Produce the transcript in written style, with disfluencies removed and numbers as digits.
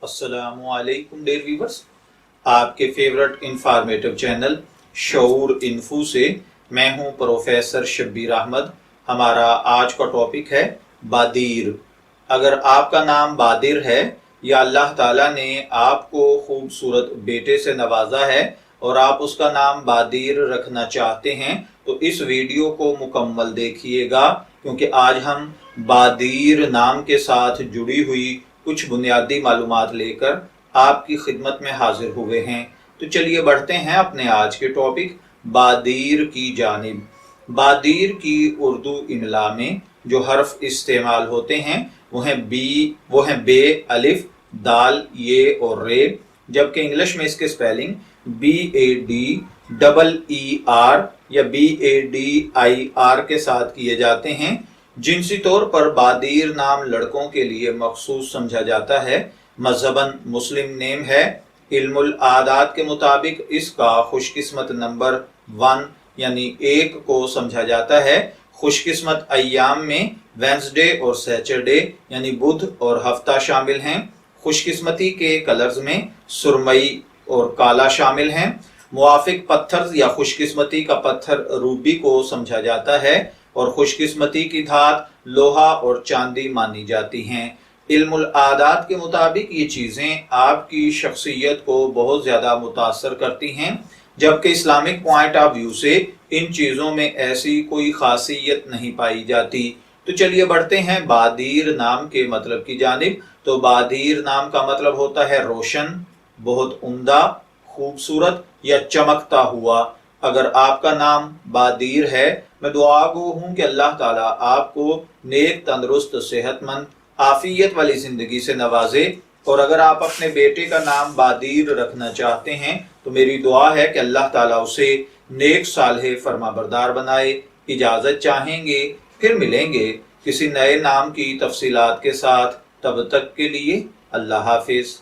अस्सलामु अलैकुम dear viewers, आपके फेवरेट इंफॉर्मेटिव चैनल शऊर इन्फो से मैं हूं प्रोफेसर शब्बीर अहमद। हमारा आज का टॉपिक है बादीर। अगर आपका नाम बादिर है या अल्लाह ताला ने आपको खूबसूरत बेटे से नवाजा है और आप उसका नाम बादीर रखना चाहते हैं तो इस वीडियो को मुकम्मल देखिएगा, क्योंकि आज हम बादीर नाम के साथ जुड़ी हुई कुछ बुनियादी मालूमात लेकर आपकी खिदमत में हाजिर हुए हैं। तो चलिए बढ़ते हैं अपने आज के टॉपिक बादीर की जानिब। बादीर की उर्दू इमला में जो हर्फ इस्तेमाल होते हैं वो हैं बे, अलिफ, दाल, ये और रे, जबकि इंग्लिश में इसके स्पेलिंग BADEER या BADIR के साथ किए जाते हैं। जिनसी तौर पर बादीर नाम लड़कों के लिए मखसूस समझा जाता है। मजहबन मुस्लिम नेम है। इल्मुल आदात के मुताबिक इसका खुशकिस्मत नंबर 1 यानी 1 को समझा जाता है। खुशकिस्मत अय्याम में वेंसडे और सैटरडे यानी बुध और हफ्ता शामिल हैं। खुशकिस्मती के कलर्स में सुरमई और काला शामिल हैं। मुआफिक पत्थर या खुशकिस्मती का पत्थर रूबी को समझा जाता है और खुशकिस्मती की धात लोहा और चांदी मानी जाती हैं। इल्मुल आदात के मुताबिक ये चीज़ें आपकी शख्सियत को बहुत ज़्यादा मुतासर करती हैं, जबकि इस्लामिक पॉइंट ऑफ व्यू से इन चीज़ों में ऐसी कोई खासियत नहीं पाई जाती। तो चलिए बढ़ते हैं बादीर नाम के मतलब की जानिब। तो बादीर नाम का मतलब होता है रोशन, बहुत उम्दा, खूबसूरत या चमकता हुआ। अगर आपका नाम बादीर है, मैं दुआ गो हूँ कि अल्लाह ताला आपको नेक, तंदुरुस्त, सेहतमंद, आफियत वाली जिंदगी से नवाजे। और अगर आप अपने बेटे का नाम बादीर रखना चाहते हैं तो मेरी दुआ है कि अल्लाह ताला उसे नेक, सालेह, फरमाबरदार बनाए। इजाजत चाहेंगे, फिर मिलेंगे किसी नए नाम की तफसीलात के साथ। तब तक के लिए अल्लाह हाफिज।